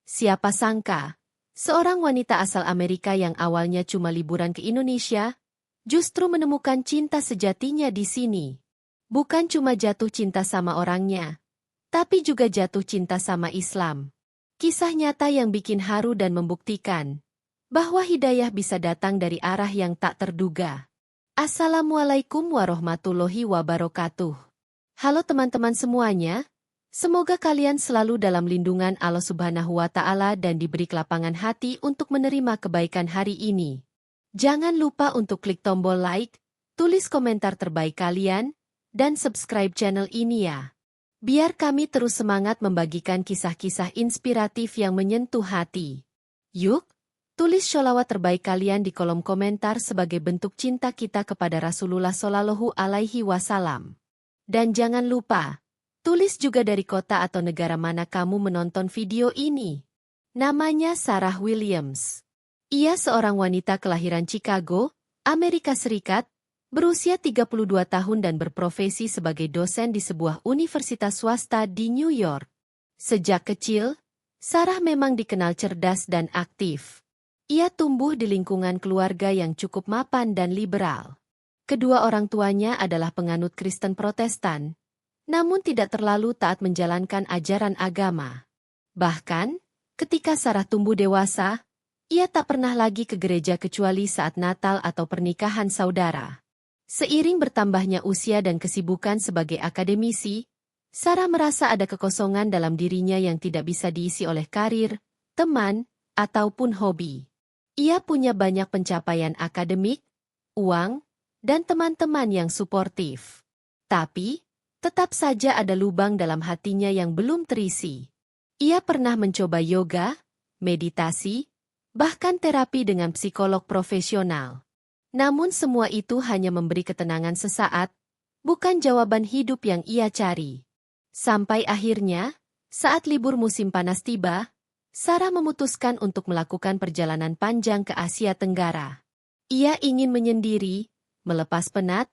Siapa sangka, seorang wanita asal Amerika yang awalnya cuma liburan ke Indonesia, justru menemukan cinta sejatinya di sini. Bukan cuma jatuh cinta sama orangnya, tapi juga jatuh cinta sama Islam. Kisah nyata yang bikin haru dan membuktikan bahwa hidayah bisa datang dari arah yang tak terduga. Assalamualaikum warahmatullahi wabarakatuh. Halo teman-teman semuanya. Semoga kalian selalu dalam lindungan Allah Subhanahu wa Ta'ala dan diberi kelapangan hati untuk menerima kebaikan hari ini. Jangan lupa untuk klik tombol like, tulis komentar terbaik kalian, dan subscribe channel ini ya. Biar kami terus semangat membagikan kisah-kisah inspiratif yang menyentuh hati. Yuk, tulis sholawat terbaik kalian di kolom komentar sebagai bentuk cinta kita kepada Rasulullah Shallallahu Alaihi Wasallam. Dan jangan lupa, tulis juga dari kota atau negara mana kamu menonton video ini. Namanya Sarah Williams. Ia seorang wanita kelahiran Chicago, Amerika Serikat, berusia 32 tahun dan berprofesi sebagai dosen di sebuah universitas swasta di New York. Sejak kecil, Sarah memang dikenal cerdas dan aktif. Ia tumbuh di lingkungan keluarga yang cukup mapan dan liberal. Kedua orang tuanya adalah penganut Kristen Protestan, namun tidak terlalu taat menjalankan ajaran agama. Bahkan, ketika Sarah tumbuh dewasa, ia tak pernah lagi ke gereja kecuali saat Natal atau pernikahan saudara. Seiring bertambahnya usia dan kesibukan sebagai akademisi, Sarah merasa ada kekosongan dalam dirinya yang tidak bisa diisi oleh karir, teman, ataupun hobi. Ia punya banyak pencapaian akademik, uang, dan teman-teman yang suportif. Tapi, tetap saja ada lubang dalam hatinya yang belum terisi. Ia pernah mencoba yoga, meditasi, bahkan terapi dengan psikolog profesional. Namun semua itu hanya memberi ketenangan sesaat, bukan jawaban hidup yang ia cari. Sampai akhirnya, saat libur musim panas tiba, Sarah memutuskan untuk melakukan perjalanan panjang ke Asia Tenggara. Ia ingin menyendiri, melepas penat,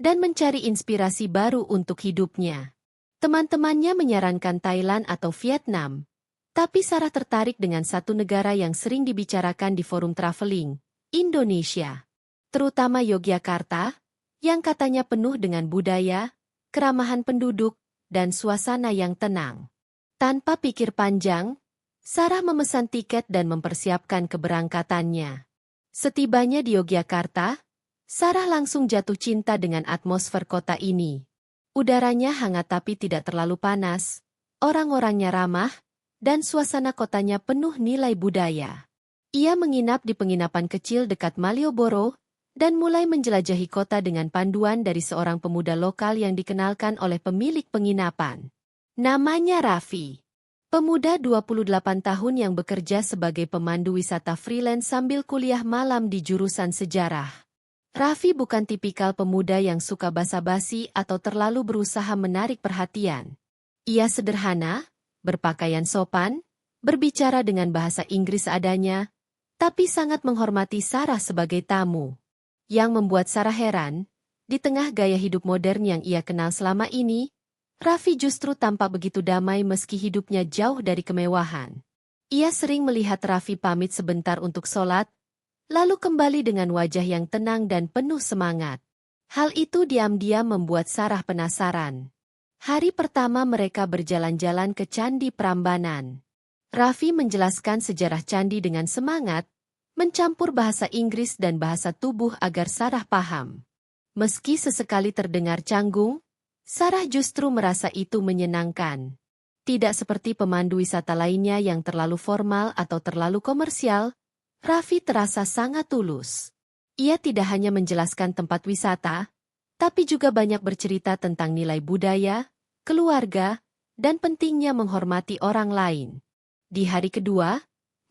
dan mencari inspirasi baru untuk hidupnya. Teman-temannya menyarankan Thailand atau Vietnam, tapi Sarah tertarik dengan satu negara yang sering dibicarakan di forum traveling, Indonesia. Terutama Yogyakarta, yang katanya penuh dengan budaya, keramahan penduduk, dan suasana yang tenang. Tanpa pikir panjang, Sarah memesan tiket dan mempersiapkan keberangkatannya. Setibanya di Yogyakarta, Sarah langsung jatuh cinta dengan atmosfer kota ini. Udaranya hangat tapi tidak terlalu panas, orang-orangnya ramah, dan suasana kotanya penuh nilai budaya. Ia menginap di penginapan kecil dekat Malioboro, dan mulai menjelajahi kota dengan panduan dari seorang pemuda lokal yang dikenalkan oleh pemilik penginapan. Namanya Raffi. Pemuda 28 tahun yang bekerja sebagai pemandu wisata freelance sambil kuliah malam di jurusan sejarah. Raffi bukan tipikal pemuda yang suka basa-basi atau terlalu berusaha menarik perhatian. Ia sederhana, berpakaian sopan, berbicara dengan bahasa Inggris adanya, tapi sangat menghormati Sarah sebagai tamu. Yang membuat Sarah heran, di tengah gaya hidup modern yang ia kenal selama ini, Raffi justru tampak begitu damai meski hidupnya jauh dari kemewahan. Ia sering melihat Raffi pamit sebentar untuk sholat, lalu kembali dengan wajah yang tenang dan penuh semangat. Hal itu diam-diam membuat Sarah penasaran. Hari pertama mereka berjalan-jalan ke Candi Prambanan. Raffi menjelaskan sejarah candi dengan semangat, mencampur bahasa Inggris dan bahasa tubuh agar Sarah paham. Meski sesekali terdengar canggung, Sarah justru merasa itu menyenangkan. Tidak seperti pemandu wisata lainnya yang terlalu formal atau terlalu komersial, Raffi terasa sangat tulus. Ia tidak hanya menjelaskan tempat wisata, tapi juga banyak bercerita tentang nilai budaya, keluarga, dan pentingnya menghormati orang lain. Di hari kedua,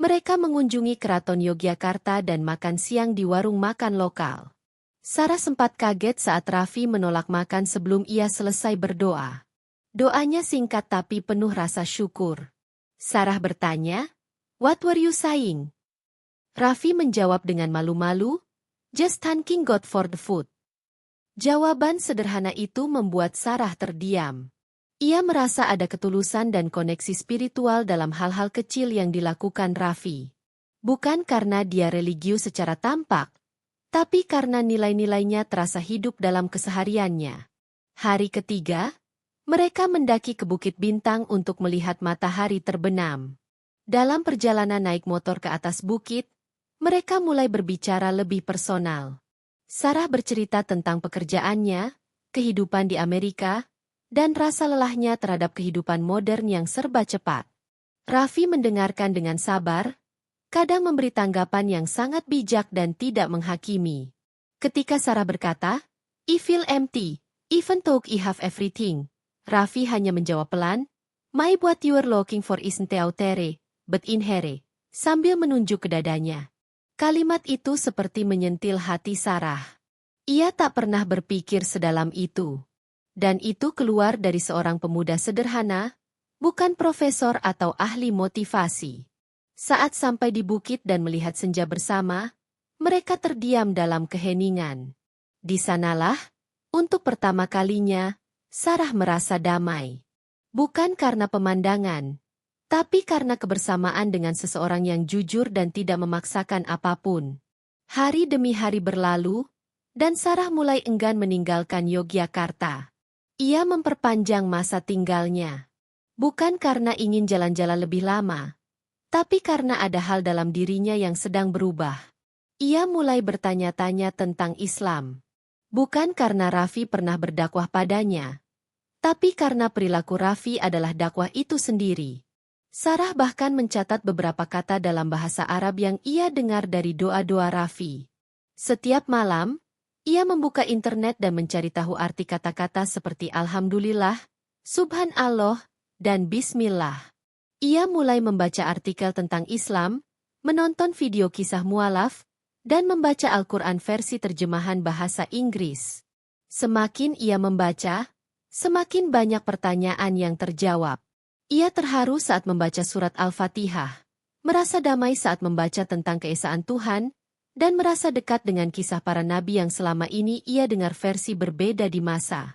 mereka mengunjungi Keraton Yogyakarta dan makan siang di warung makan lokal. Sarah sempat kaget saat Raffi menolak makan sebelum ia selesai berdoa. Doanya singkat tapi penuh rasa syukur. Sarah bertanya, "What were you saying?" Raffi menjawab dengan malu-malu, "Just thanking God for the food." Jawaban sederhana itu membuat Sarah terdiam. Ia merasa ada ketulusan dan koneksi spiritual dalam hal-hal kecil yang dilakukan Raffi. Bukan karena dia religius secara tampak, tapi karena nilai-nilainya terasa hidup dalam kesehariannya. Hari ketiga, mereka mendaki ke Bukit Bintang untuk melihat matahari terbenam. Dalam perjalanan naik motor ke atas bukit, mereka mulai berbicara lebih personal. Sarah bercerita tentang pekerjaannya, kehidupan di Amerika, dan rasa lelahnya terhadap kehidupan modern yang serba cepat. Raffi mendengarkan dengan sabar, kadang memberi tanggapan yang sangat bijak dan tidak menghakimi. Ketika Sarah berkata, "I feel empty, even though I have everything," Raffi hanya menjawab pelan, "My what you're looking for isn't out there, but in here," sambil menunjuk ke dadanya. Kalimat itu seperti menyentil hati Sarah. Ia tak pernah berpikir sedalam itu. Dan itu keluar dari seorang pemuda sederhana, bukan profesor atau ahli motivasi. Saat sampai di bukit dan melihat senja bersama, mereka terdiam dalam keheningan. Di sanalah, untuk pertama kalinya, Sarah merasa damai. Bukan karena pemandangan, tapi karena kebersamaan dengan seseorang yang jujur dan tidak memaksakan apapun. Hari demi hari berlalu, dan Sarah mulai enggan meninggalkan Yogyakarta. Ia memperpanjang masa tinggalnya. Bukan karena ingin jalan-jalan lebih lama, tapi karena ada hal dalam dirinya yang sedang berubah. Ia mulai bertanya-tanya tentang Islam. Bukan karena Raffi pernah berdakwah padanya, tapi karena perilaku Raffi adalah dakwah itu sendiri. Sarah bahkan mencatat beberapa kata dalam bahasa Arab yang ia dengar dari doa-doa Raffi. Setiap malam, ia membuka internet dan mencari tahu arti kata-kata seperti Alhamdulillah, Subhanallah, dan Bismillah. Ia mulai membaca artikel tentang Islam, menonton video kisah mualaf, dan membaca Al-Quran versi terjemahan bahasa Inggris. Semakin ia membaca, semakin banyak pertanyaan yang terjawab. Ia terharu saat membaca surat Al-Fatihah, merasa damai saat membaca tentang keesaan Tuhan, dan merasa dekat dengan kisah para nabi yang selama ini ia dengar versi berbeda di masa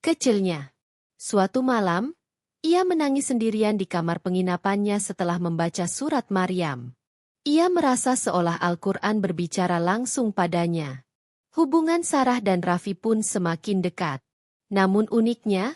kecilnya. Suatu malam, ia menangis sendirian di kamar penginapannya setelah membaca surat Maryam. Ia merasa seolah Al-Quran berbicara langsung padanya. Hubungan Sarah dan Raffi pun semakin dekat. Namun uniknya,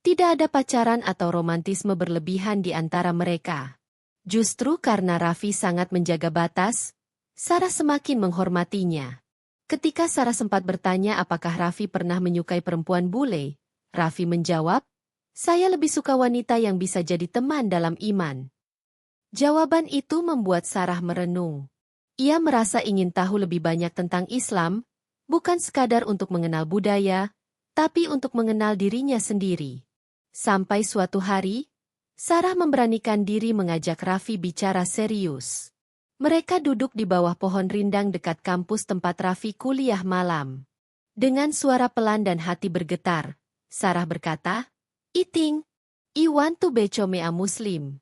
tidak ada pacaran atau romantisme berlebihan di antara mereka. Justru karena Raffi sangat menjaga batas, Sarah semakin menghormatinya. Ketika Sarah sempat bertanya apakah Raffi pernah menyukai perempuan bule, Raffi menjawab, "Saya lebih suka wanita yang bisa jadi teman dalam iman." Jawaban itu membuat Sarah merenung. Ia merasa ingin tahu lebih banyak tentang Islam, bukan sekadar untuk mengenal budaya, tapi untuk mengenal dirinya sendiri. Sampai suatu hari, Sarah memberanikan diri mengajak Raffi bicara serius. Mereka duduk di bawah pohon rindang dekat kampus tempat Raffi kuliah malam. Dengan suara pelan dan hati bergetar, Sarah berkata, "I think I want to become a Muslim.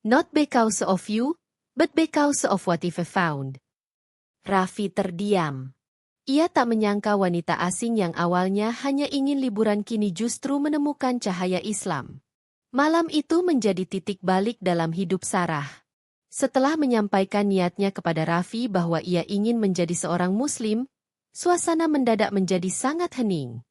Not because of you, but because of what I've found." Raffi terdiam. Ia tak menyangka wanita asing yang awalnya hanya ingin liburan kini justru menemukan cahaya Islam. Malam itu menjadi titik balik dalam hidup Sarah. Setelah menyampaikan niatnya kepada Raffi bahwa ia ingin menjadi seorang Muslim, suasana mendadak menjadi sangat hening.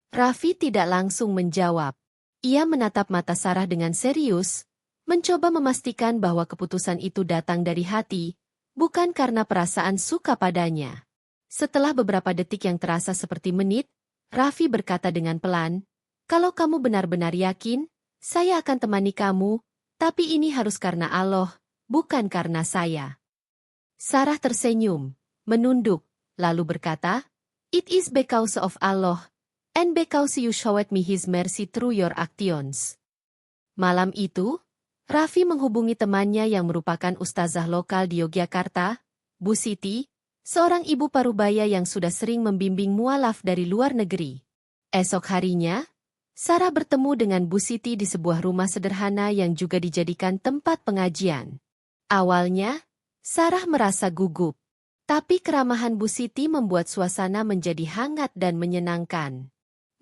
Raffi tidak langsung menjawab. Ia menatap mata Sarah dengan serius, mencoba memastikan bahwa keputusan itu datang dari hati, bukan karena perasaan suka padanya. Setelah beberapa detik yang terasa seperti menit, Raffi berkata dengan pelan, "Kalau kamu benar-benar yakin, saya akan temani kamu, tapi ini harus karena Allah, bukan karena saya." Sarah tersenyum, menunduk, lalu berkata, "It is because of Allah, and because you showed me His mercy through your actions." Malam itu, Raffi menghubungi temannya yang merupakan ustazah lokal di Yogyakarta, Bu Siti, seorang ibu parubaya yang sudah sering membimbing mualaf dari luar negeri. Esok harinya, Sarah bertemu dengan Bu Siti di sebuah rumah sederhana yang juga dijadikan tempat pengajian. Awalnya, Sarah merasa gugup. Tapi keramahan Bu Siti membuat suasana menjadi hangat dan menyenangkan.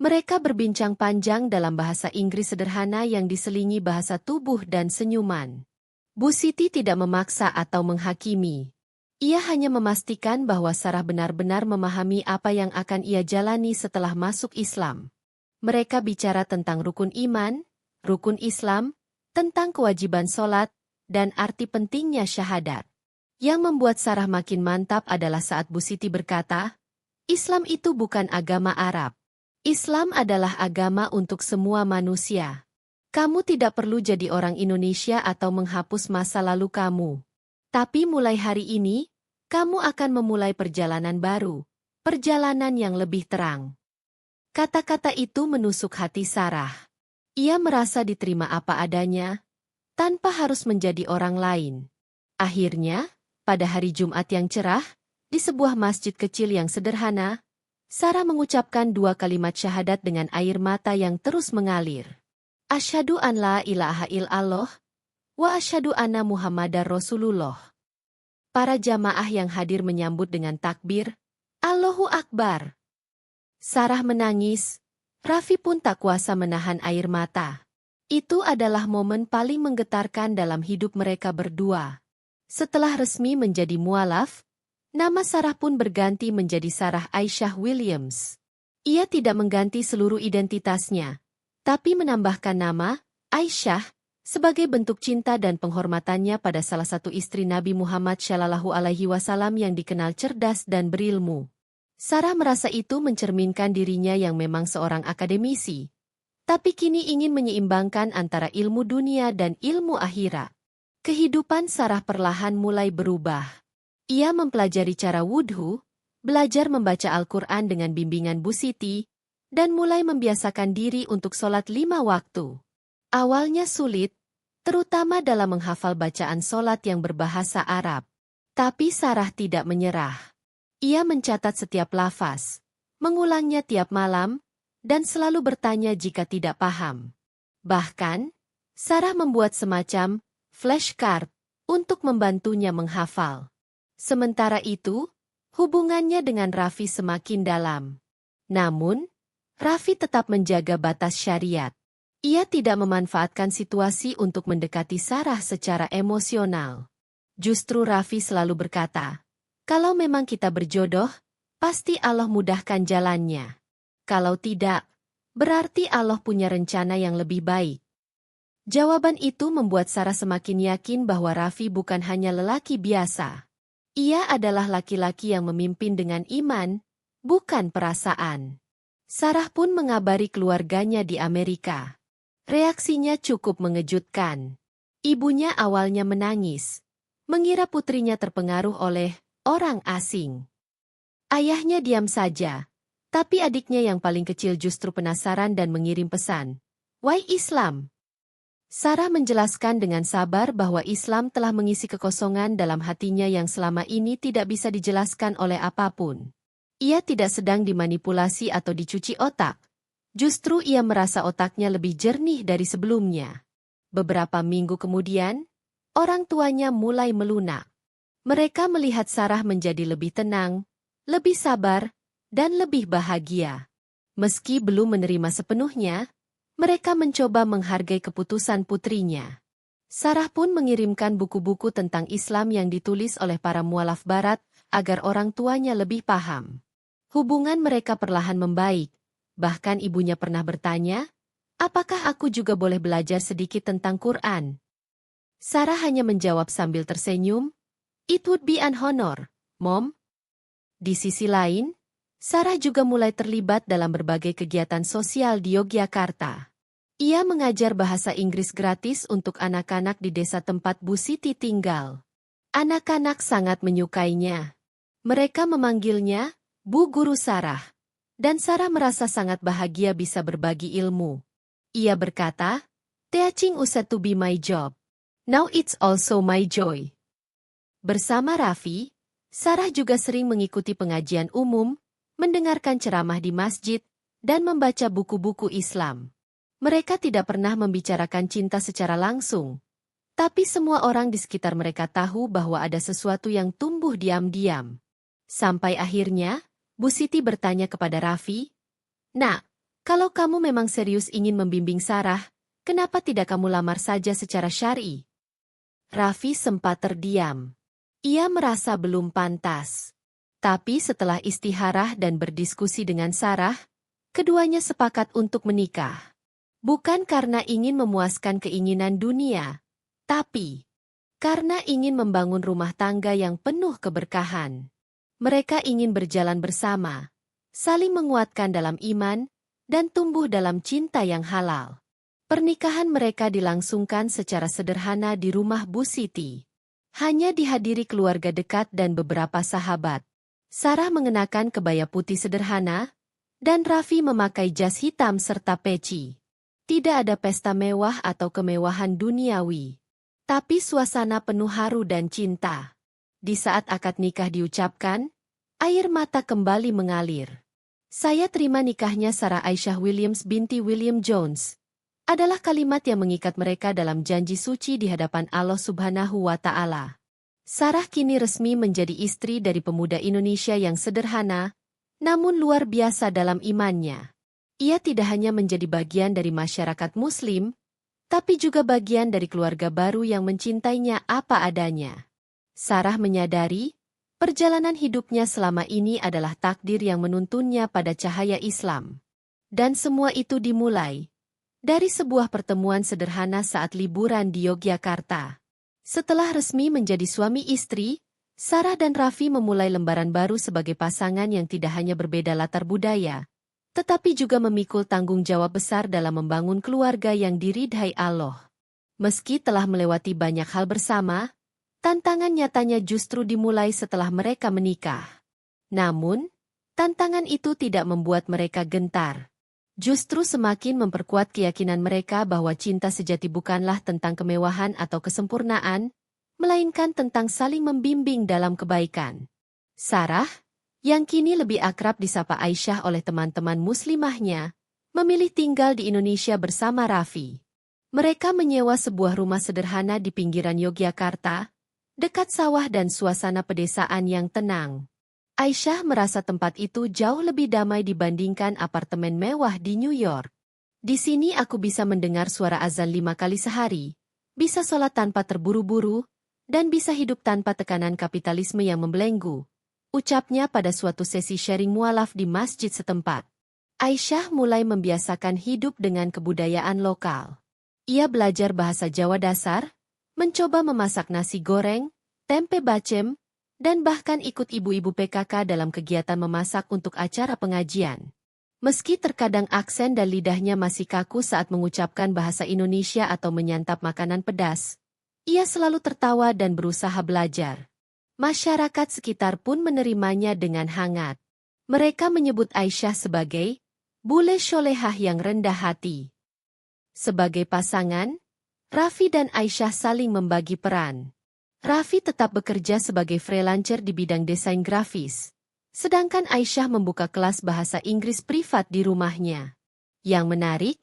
Mereka berbincang panjang dalam bahasa Inggris sederhana yang diselingi bahasa tubuh dan senyuman. Bu Siti tidak memaksa atau menghakimi. Ia hanya memastikan bahwa Sarah benar-benar memahami apa yang akan ia jalani setelah masuk Islam. Mereka bicara tentang rukun iman, rukun Islam, tentang kewajiban sholat, dan arti pentingnya syahadat. Yang membuat Sarah makin mantap adalah saat Bu Siti berkata, Islam itu bukan agama Arab. Islam adalah agama untuk semua manusia. Kamu tidak perlu jadi orang Indonesia atau menghapus masa lalu kamu. Tapi mulai hari ini, kamu akan memulai perjalanan baru, perjalanan yang lebih terang. Kata-kata itu menusuk hati Sarah. Ia merasa diterima apa adanya, tanpa harus menjadi orang lain. Akhirnya, pada hari Jumat yang cerah, di sebuah masjid kecil yang sederhana, Sarah mengucapkan 2 kalimat syahadat dengan air mata yang terus mengalir. Asyhadu an la ilaha illallah, wa asyhadu anna Muhammadar Rasulullah. Para jamaah yang hadir menyambut dengan takbir, Allahu Akbar. Sarah menangis, Raffi pun tak kuasa menahan air mata. Itu adalah momen paling menggetarkan dalam hidup mereka berdua. Setelah resmi menjadi mualaf, nama Sarah pun berganti menjadi Sarah Aisyah Williams. Ia tidak mengganti seluruh identitasnya, tapi menambahkan nama, Aisyah, sebagai bentuk cinta dan penghormatannya pada salah satu istri Nabi Muhammad SAW yang dikenal cerdas dan berilmu. Sarah merasa itu mencerminkan dirinya yang memang seorang akademisi, tapi kini ingin menyeimbangkan antara ilmu dunia dan ilmu akhirat. Kehidupan Sarah perlahan mulai berubah. Ia mempelajari cara wudhu, belajar membaca Al-Quran dengan bimbingan Bu Siti, dan mulai membiasakan diri untuk sholat 5 waktu. Awalnya sulit, terutama dalam menghafal bacaan sholat yang berbahasa Arab. Tapi Sarah tidak menyerah. Ia mencatat setiap lafaz, mengulangnya tiap malam, dan selalu bertanya jika tidak paham. Bahkan, Sarah membuat semacam flashcard untuk membantunya menghafal. Sementara itu, hubungannya dengan Raffi semakin dalam. Namun, Raffi tetap menjaga batas syariat. Ia tidak memanfaatkan situasi untuk mendekati Sarah secara emosional. Justru Raffi selalu berkata, kalau memang kita berjodoh, pasti Allah mudahkan jalannya. Kalau tidak, berarti Allah punya rencana yang lebih baik. Jawaban itu membuat Sarah semakin yakin bahwa Raffi bukan hanya lelaki biasa. Ia adalah laki-laki yang memimpin dengan iman, bukan perasaan. Sarah pun mengabari keluarganya di Amerika. Reaksinya cukup mengejutkan. Ibunya awalnya menangis, mengira putrinya terpengaruh oleh orang asing. Ayahnya diam saja, tapi adiknya yang paling kecil justru penasaran dan mengirim pesan, "Why Islam?" Sarah menjelaskan dengan sabar bahwa Islam telah mengisi kekosongan dalam hatinya yang selama ini tidak bisa dijelaskan oleh apapun. Ia tidak sedang dimanipulasi atau dicuci otak. Justru ia merasa otaknya lebih jernih dari sebelumnya. Beberapa minggu kemudian, orang tuanya mulai melunak. Mereka melihat Sarah menjadi lebih tenang, lebih sabar, dan lebih bahagia. Meski belum menerima sepenuhnya, mereka mencoba menghargai keputusan putrinya. Sarah pun mengirimkan buku-buku tentang Islam yang ditulis oleh para mualaf barat agar orang tuanya lebih paham. Hubungan mereka perlahan membaik. Bahkan ibunya pernah bertanya, apakah aku juga boleh belajar sedikit tentang Quran? Sarah hanya menjawab sambil tersenyum, It would be an honor, Mom. Di sisi lain, Sarah juga mulai terlibat dalam berbagai kegiatan sosial di Yogyakarta. Ia mengajar bahasa Inggris gratis untuk anak-anak di desa tempat Bu Siti tinggal. Anak-anak sangat menyukainya. Mereka memanggilnya Bu Guru Sarah. Dan Sarah merasa sangat bahagia bisa berbagi ilmu. Ia berkata, Teaching used to be my job. Now it's also my joy. Bersama Raffi, Sarah juga sering mengikuti pengajian umum, mendengarkan ceramah di masjid, dan membaca buku-buku Islam. Mereka tidak pernah membicarakan cinta secara langsung. Tapi semua orang di sekitar mereka tahu bahwa ada sesuatu yang tumbuh diam-diam. Sampai akhirnya, Bu Siti bertanya kepada Raffi, Nak, Kalau kamu memang serius ingin membimbing Sarah, kenapa tidak kamu lamar saja secara syar'i? Raffi sempat terdiam. Ia merasa belum pantas. Tapi setelah istiharah dan berdiskusi dengan Sarah, keduanya sepakat untuk menikah. Bukan karena ingin memuaskan keinginan dunia, tapi karena ingin membangun rumah tangga yang penuh keberkahan. Mereka ingin berjalan bersama, saling menguatkan dalam iman, dan tumbuh dalam cinta yang halal. Pernikahan mereka dilangsungkan secara sederhana di rumah Bu Siti. Hanya dihadiri keluarga dekat dan beberapa sahabat. Sarah mengenakan kebaya putih sederhana, dan Raffi memakai jas hitam serta peci. Tidak ada pesta mewah atau kemewahan duniawi. Tapi suasana penuh haru dan cinta. Di saat akad nikah diucapkan, air mata kembali mengalir. Saya terima nikahnya Sarah Aisyah Williams binti William Jones. Adalah kalimat yang mengikat mereka dalam janji suci di hadapan Allah Subhanahu wa Ta'ala. Sarah kini resmi menjadi istri dari pemuda Indonesia yang sederhana, namun luar biasa dalam imannya. Ia tidak hanya menjadi bagian dari masyarakat Muslim, tapi juga bagian dari keluarga baru yang mencintainya apa adanya. Sarah menyadari, perjalanan hidupnya selama ini adalah takdir yang menuntunnya pada cahaya Islam. Dan semua itu dimulai dari sebuah pertemuan sederhana saat liburan di Yogyakarta. Setelah resmi menjadi suami istri, Sarah dan Raffi memulai lembaran baru sebagai pasangan yang tidak hanya berbeda latar budaya, tetapi juga memikul tanggung jawab besar dalam membangun keluarga yang diridhai Allah. Meski telah melewati banyak hal bersama, tantangan nyatanya justru dimulai setelah mereka menikah. Namun, tantangan itu tidak membuat mereka gentar. Justru semakin memperkuat keyakinan mereka bahwa cinta sejati bukanlah tentang kemewahan atau kesempurnaan, melainkan tentang saling membimbing dalam kebaikan. Sarah, yang kini lebih akrab disapa Aisyah oleh teman-teman muslimahnya, memilih tinggal di Indonesia bersama Raffi. Mereka menyewa sebuah rumah sederhana di pinggiran Yogyakarta, dekat sawah dan suasana pedesaan yang tenang. Aisyah merasa tempat itu jauh lebih damai dibandingkan apartemen mewah di New York. Di sini aku bisa mendengar suara azan 5 kali sehari, bisa sholat tanpa terburu-buru, dan bisa hidup tanpa tekanan kapitalisme yang membelenggu, ucapnya pada suatu sesi sharing mualaf di masjid setempat. Aisyah mulai membiasakan hidup dengan kebudayaan lokal. Ia belajar bahasa Jawa dasar, mencoba memasak nasi goreng, tempe bacem, dan bahkan ikut ibu-ibu PKK dalam kegiatan memasak untuk acara pengajian. Meski terkadang aksen dan lidahnya masih kaku saat mengucapkan bahasa Indonesia atau menyantap makanan pedas, ia selalu tertawa dan berusaha belajar. Masyarakat sekitar pun menerimanya dengan hangat. Mereka menyebut Aisyah sebagai bule sholehah yang rendah hati. Sebagai pasangan, Raffi dan Aisyah saling membagi peran. Raffi tetap bekerja sebagai freelancer di bidang desain grafis, sedangkan Aisyah membuka kelas bahasa Inggris privat di rumahnya. Yang menarik,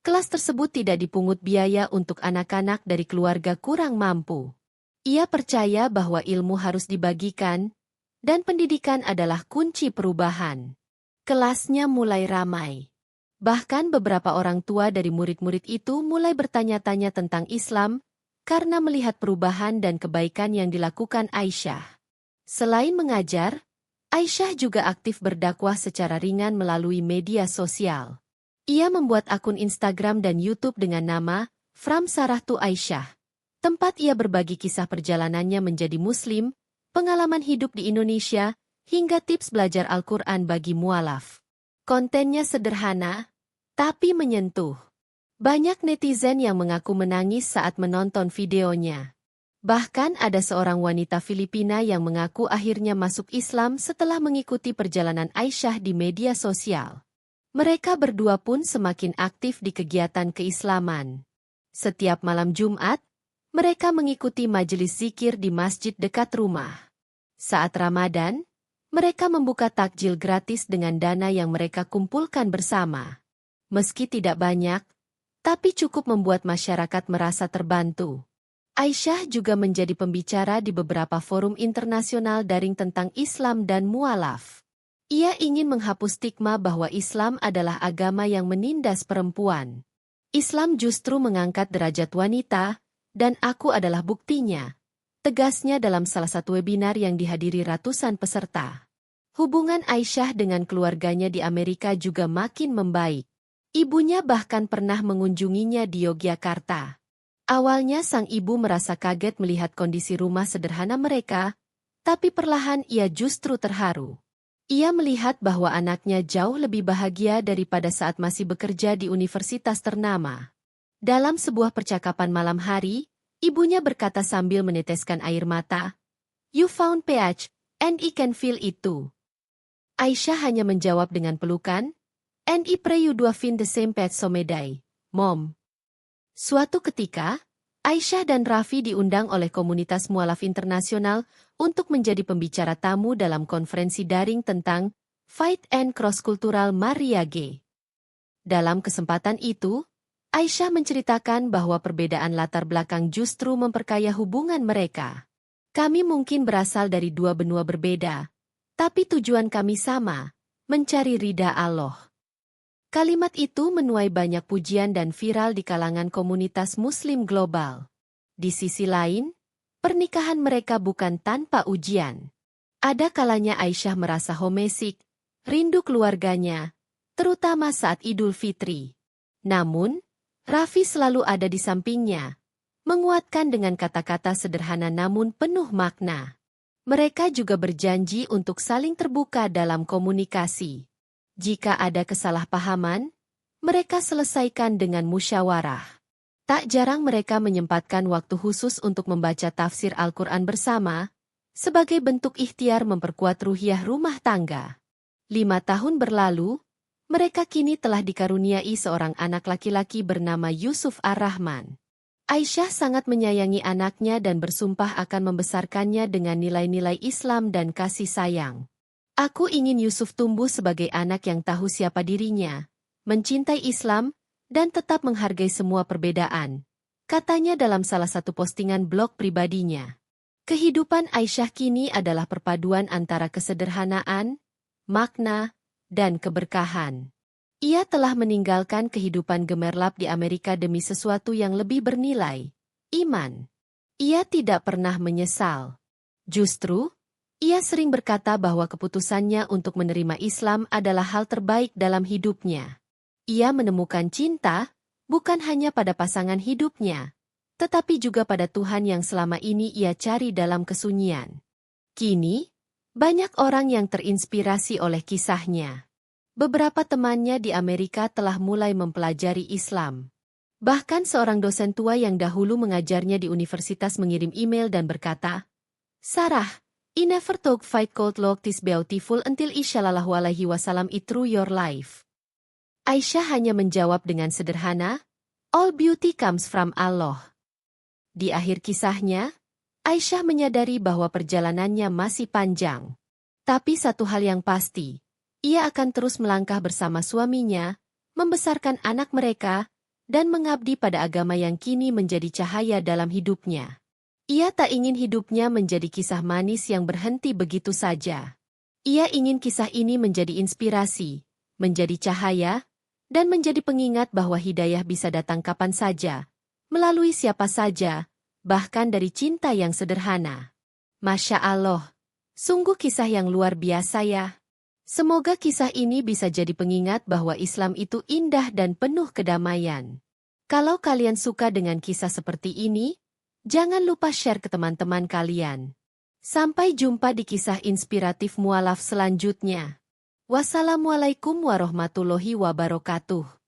kelas tersebut tidak dipungut biaya untuk anak-anak dari keluarga kurang mampu. Ia percaya bahwa ilmu harus dibagikan, dan pendidikan adalah kunci perubahan. Kelasnya mulai ramai. Bahkan beberapa orang tua dari murid-murid itu mulai bertanya-tanya tentang Islam, karena melihat perubahan dan kebaikan yang dilakukan Aisyah. Selain mengajar, Aisyah juga aktif berdakwah secara ringan melalui media sosial. Ia membuat akun Instagram dan YouTube dengan nama From Sarah to Aisyah, tempat ia berbagi kisah perjalanannya menjadi Muslim, pengalaman hidup di Indonesia, hingga tips belajar Al-Quran bagi mualaf. Kontennya sederhana, tapi menyentuh. Banyak netizen yang mengaku menangis saat menonton videonya. Bahkan ada seorang wanita Filipina yang mengaku akhirnya masuk Islam setelah mengikuti perjalanan Aisyah di media sosial. Mereka berdua pun semakin aktif di kegiatan keislaman. Setiap malam Jumat, mereka mengikuti majelis zikir di masjid dekat rumah. Saat Ramadan, mereka membuka takjil gratis dengan dana yang mereka kumpulkan bersama. Meski tidak banyak, tapi cukup membuat masyarakat merasa terbantu. Aisyah juga menjadi pembicara di beberapa forum internasional daring tentang Islam dan mualaf. Ia ingin menghapus stigma bahwa Islam adalah agama yang menindas perempuan. Islam justru mengangkat derajat wanita, dan aku adalah buktinya. Tegasnya dalam salah satu webinar yang dihadiri ratusan peserta. Hubungan Aisyah dengan keluarganya di Amerika juga makin membaik. Ibunya bahkan pernah mengunjunginya di Yogyakarta. Awalnya sang ibu merasa kaget melihat kondisi rumah sederhana mereka, tapi perlahan ia justru terharu. Ia melihat bahwa anaknya jauh lebih bahagia daripada saat masih bekerja di universitas ternama. Dalam sebuah percakapan malam hari, ibunya berkata sambil meneteskan air mata, "You found PH, and I can feel it too." Aisyah hanya menjawab dengan pelukan, "And I pray you do find the same path someday, Mom." Suatu ketika, Aisyah dan Raffi diundang oleh komunitas mualaf internasional untuk menjadi pembicara tamu dalam konferensi daring tentang Fight and Cross-Cultural Mariage. Dalam kesempatan itu, Aisyah menceritakan bahwa perbedaan latar belakang justru memperkaya hubungan mereka. Kami mungkin berasal dari dua benua berbeda, tapi tujuan kami sama, mencari ridha Allah. Kalimat itu menuai banyak pujian dan viral di kalangan komunitas Muslim global. Di sisi lain, pernikahan mereka bukan tanpa ujian. Ada kalanya Aisyah merasa homesick, rindu keluarganya, terutama saat Idul Fitri. Namun, Raffi selalu ada di sampingnya, menguatkan dengan kata-kata sederhana namun penuh makna. Mereka juga berjanji untuk saling terbuka dalam komunikasi. Jika ada kesalahpahaman, mereka selesaikan dengan musyawarah. Tak jarang mereka menyempatkan waktu khusus untuk membaca tafsir Al-Quran bersama, sebagai bentuk ikhtiar memperkuat ruhiyah rumah tangga. 5 tahun berlalu, mereka kini telah dikaruniai seorang anak laki-laki bernama Yusuf Ar-Rahman. Aisyah sangat menyayangi anaknya dan bersumpah akan membesarkannya dengan nilai-nilai Islam dan kasih sayang. Aku ingin Yusuf tumbuh sebagai anak yang tahu siapa dirinya, mencintai Islam, dan tetap menghargai semua perbedaan, katanya dalam salah satu postingan blog pribadinya. Kehidupan Aisyah kini adalah perpaduan antara kesederhanaan, makna, dan keberkahan. Ia telah meninggalkan kehidupan gemerlap di Amerika demi sesuatu yang lebih bernilai, iman. Ia tidak pernah menyesal. Justru, ia sering berkata bahwa keputusannya untuk menerima Islam adalah hal terbaik dalam hidupnya. Ia menemukan cinta, bukan hanya pada pasangan hidupnya, tetapi juga pada Tuhan yang selama ini ia cari dalam kesunyian. Kini, banyak orang yang terinspirasi oleh kisahnya. Beberapa temannya di Amerika telah mulai mempelajari Islam. Bahkan seorang dosen tua yang dahulu mengajarnya di universitas mengirim email dan berkata, "Sarah, I never thought fight could look this beautiful until Sallallahu Alaihi Wasallam it through your life." Aisyah hanya menjawab dengan sederhana, "All beauty comes from Allah." Di akhir kisahnya, Aisyah menyadari bahwa perjalanannya masih panjang. Tapi satu hal yang pasti, ia akan terus melangkah bersama suaminya, membesarkan anak mereka, dan mengabdi pada agama yang kini menjadi cahaya dalam hidupnya. Ia tak ingin hidupnya menjadi kisah manis yang berhenti begitu saja. Ia ingin kisah ini menjadi inspirasi, menjadi cahaya, dan menjadi pengingat bahwa hidayah bisa datang kapan saja, melalui siapa saja, bahkan dari cinta yang sederhana. Masya Allah, sungguh kisah yang luar biasa ya. Semoga kisah ini bisa jadi pengingat bahwa Islam itu indah dan penuh kedamaian. Kalau kalian suka dengan kisah seperti ini, jangan lupa share ke teman-teman kalian. Sampai jumpa di kisah inspiratif mualaf selanjutnya. Wassalamualaikum warahmatullahi wabarakatuh.